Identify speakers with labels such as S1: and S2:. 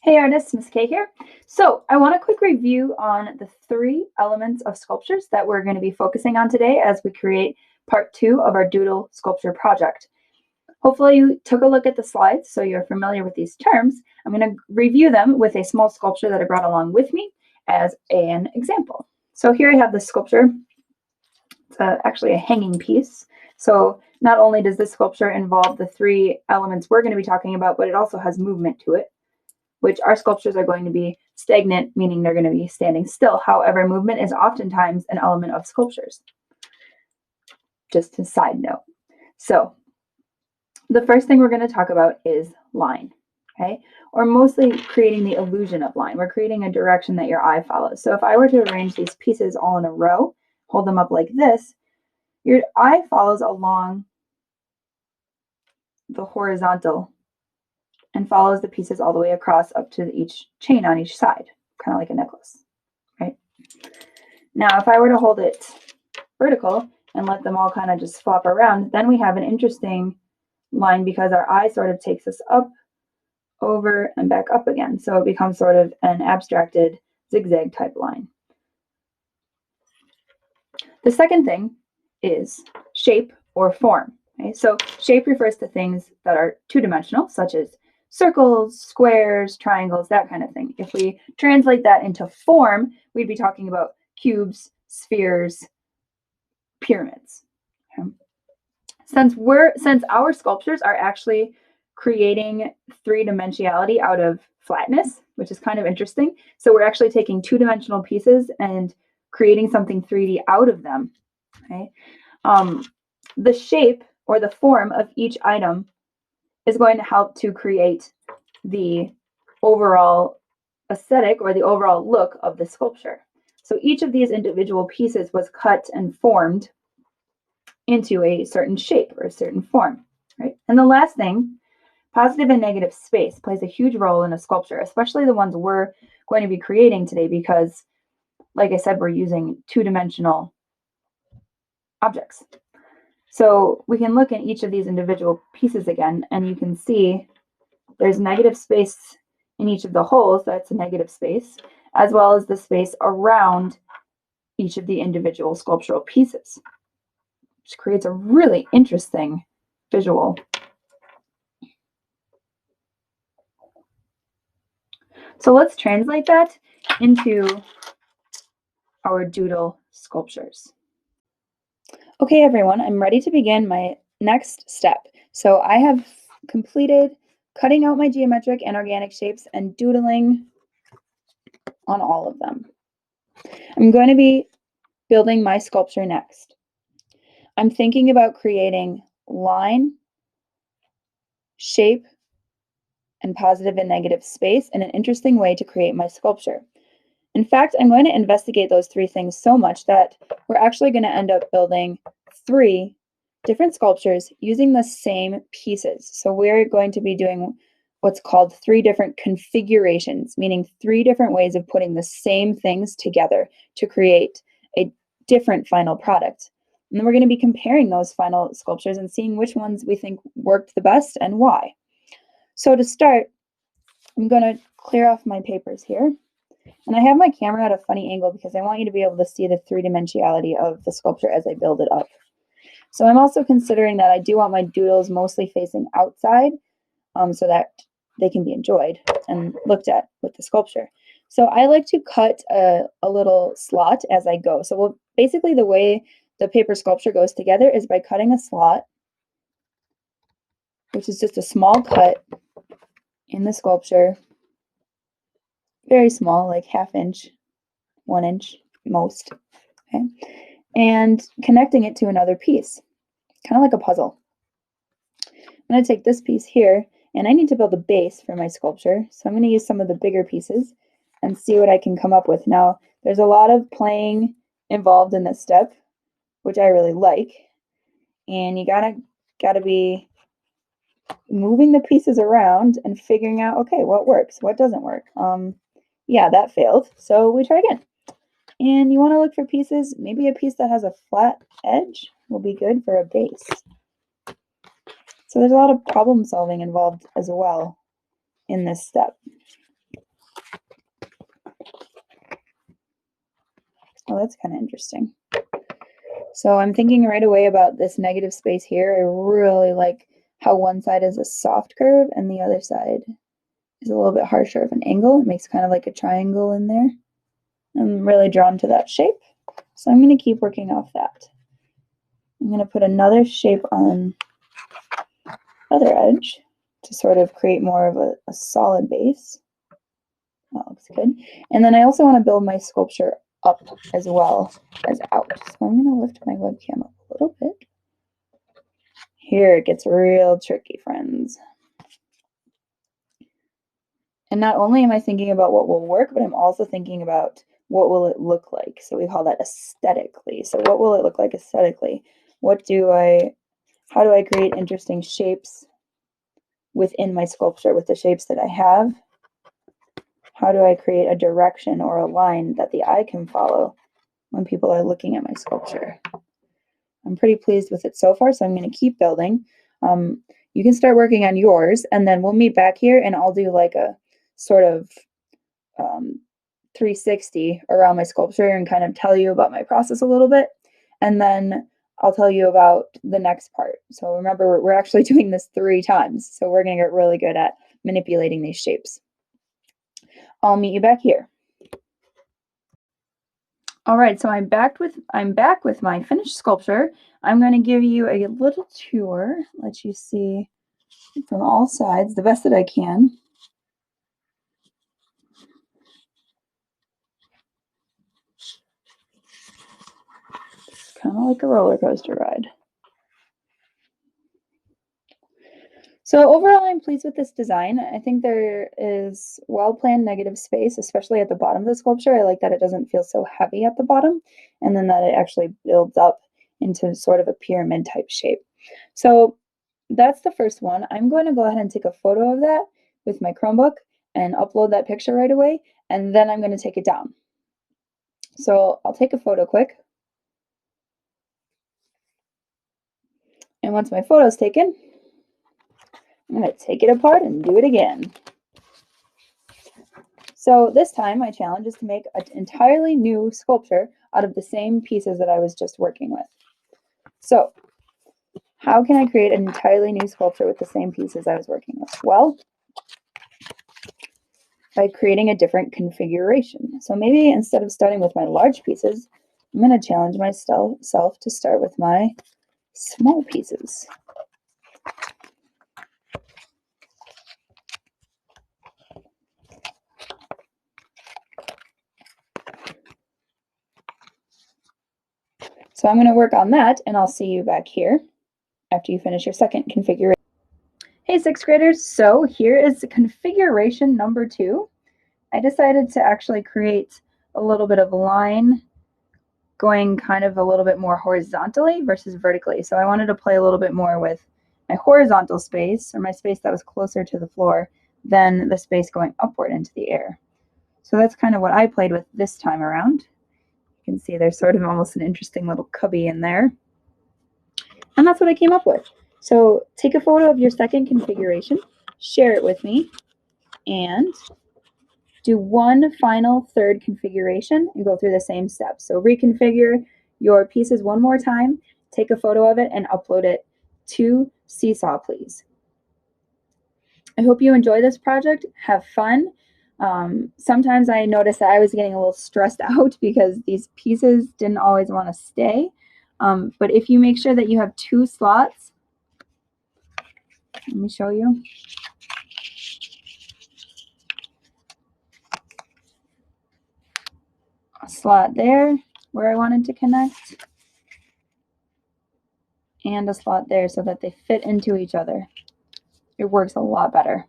S1: Hey artists, Miss K here. So I want a quick review on the 3 elements of sculptures that we're going to be focusing on today as we create part 2 of our Doodle sculpture project. Hopefully you took a look at the slides so you're familiar with these terms. I'm going to review them with a small sculpture that I brought along with me as an example. So here I have this sculpture. It's actually a hanging piece. So not only does this sculpture involve the 3 elements we're going to be talking about, but it also has movement to it, which our sculptures are going to be stagnant, meaning they're going to be standing still. However, movement is oftentimes an element of sculptures. Just a side note. So the first thing we're going to talk about is line, okay? Or mostly creating the illusion of line. We're creating a direction that your eye follows. So if I were to arrange these pieces all in a row, hold them up like this, your eye follows along the horizontal and follows the pieces all the way across up to each chain on each side, kind of like a necklace, right? Now, if I were to hold it vertical and let them all kind of just flop around, then we have an interesting line because our eye sort of takes us up, over, and back up again. So it becomes sort of an abstracted zigzag type line. The second thing is shape or form. Okay? So shape refers to things that are two-dimensional, such as circles, squares, triangles, that kind of thing. If we translate that into form, we'd be talking about cubes, spheres, pyramids. Okay? Since our sculptures are actually creating 3-dimensionality out of flatness, which is kind of interesting. So we're actually taking 2-dimensional pieces and creating something 3D out of them. Okay? The shape or the form of each item is going to help to create the overall aesthetic or the overall look of the sculpture. So each of these individual pieces was cut and formed into a certain shape or a certain form, right? And the last thing, positive and negative space plays a huge role in a sculpture, especially the ones we're going to be creating today because, like I said, we're using 2-dimensional objects. So we can look at each of these individual pieces again, and you can see there's negative space in each of the holes, that's a negative space, as well as the space around each of the individual sculptural pieces, which creates a really interesting visual. So let's translate that into our doodle sculptures. Okay, everyone, I'm ready to begin my next step. So I have completed cutting out my geometric and organic shapes and doodling on all of them. I'm going to be building my sculpture next. I'm thinking about creating line, shape, and positive and negative space in an interesting way to create my sculpture. In fact, I'm going to investigate those 3 things so much that we're actually going to end up building 3 different sculptures using the same pieces. So we're going to be doing what's called 3 different configurations, meaning 3 different ways of putting the same things together to create a different final product. And then we're going to be comparing those final sculptures and seeing which ones we think worked the best and why. So to start, I'm going to clear off my papers here. And I have my camera at a funny angle because I want you to be able to see the 3-dimensionality of the sculpture as I build it up. So I'm also considering that I do want my doodles mostly facing outside so that they can be enjoyed and looked at with the sculpture. So I like to cut a little slot as I go. So basically the way the paper sculpture goes together is by cutting a slot, which is just a small cut in the sculpture. Very small, like 1/2 inch, 1 inch most, okay? And connecting it to another piece, kind of like a puzzle. I'm going to take this piece here, and I need to build a base for my sculpture, so I'm going to use some of the bigger pieces and see what I can come up with. Now, there's a lot of playing involved in this step, which I really like, and you gotta be moving the pieces around and figuring out, okay, what works, what doesn't work. Yeah, that failed, so we try again. And you want to look for pieces, maybe a piece that has a flat edge will be good for a base. So there's a lot of problem solving involved as well in this step. that's kind of interesting. So I'm thinking right away about this negative space here. I really like how one side is a soft curve and the other side is a little bit harsher of an angle. It makes kind of like a triangle in there. I'm really drawn to that shape. So I'm going to keep working off that. I'm going to put another shape on the other edge to sort of create more of a solid base. That looks good. And then I also want to build my sculpture up as well as out. So I'm going to lift my webcam up a little bit. Here it gets real tricky, friends. And not only am I thinking about what will work, but I'm also thinking about what will it look like. So we call that aesthetically. So what will it look like aesthetically? How do I create interesting shapes within my sculpture with the shapes that I have? How do I create a direction or a line that the eye can follow when people are looking at my sculpture? I'm pretty pleased with it so far, so I'm going to keep building. You can start working on yours, and then we'll meet back here, and I'll do like a sort of 360 around my sculpture and kind of tell you about my process a little bit, and then I'll tell you about the next part. So remember, we're actually doing this 3 times, so we're going to get really good at manipulating these shapes. I'll meet you back here. All right, so I'm back with my finished sculpture. I'm going to give you a little tour, let you see from all sides the best that I can. It's kind of like a roller coaster ride. So overall, I'm pleased with this design. I think there is well-planned negative space, especially at the bottom of the sculpture. I like that it doesn't feel so heavy at the bottom, and then that it actually builds up into sort of a pyramid type shape. So that's the first one. I'm going to go ahead and take a photo of that with my Chromebook and upload that picture right away, and then I'm going to take it down. So I'll take a photo quick. And once my photo is taken, I'm going to take it apart and do it again. So this time my challenge is to make an entirely new sculpture out of the same pieces that I was just working with. So how can I create an entirely new sculpture with the same pieces I was working with? Well, by creating a different configuration. So maybe instead of starting with my large pieces, I'm going to challenge myself to start with my small pieces. So I'm going to work on that, and I'll see you back here after you finish your second configuration. Hey, 6th graders, so here is configuration number 2. I decided to actually create a little bit of a line going kind of a little bit more horizontally versus vertically. So I wanted to play a little bit more with my horizontal space, or my space that was closer to the floor, than the space going upward into the air. So that's kind of what I played with this time around. You can see there's sort of almost an interesting little cubby in there. And that's what I came up with. So take a photo of your second configuration, share it with me, and do one final third configuration and go through the same steps. So reconfigure your pieces one more time, take a photo of it, and upload it to Seesaw, please. I hope you enjoy this project. Have fun. Sometimes I noticed that I was getting a little stressed out because these pieces didn't always want to stay. But if you make sure that you have 2 slots, let me show you. A slot there where I wanted to connect, and a slot there so that they fit into each other. It works a lot better.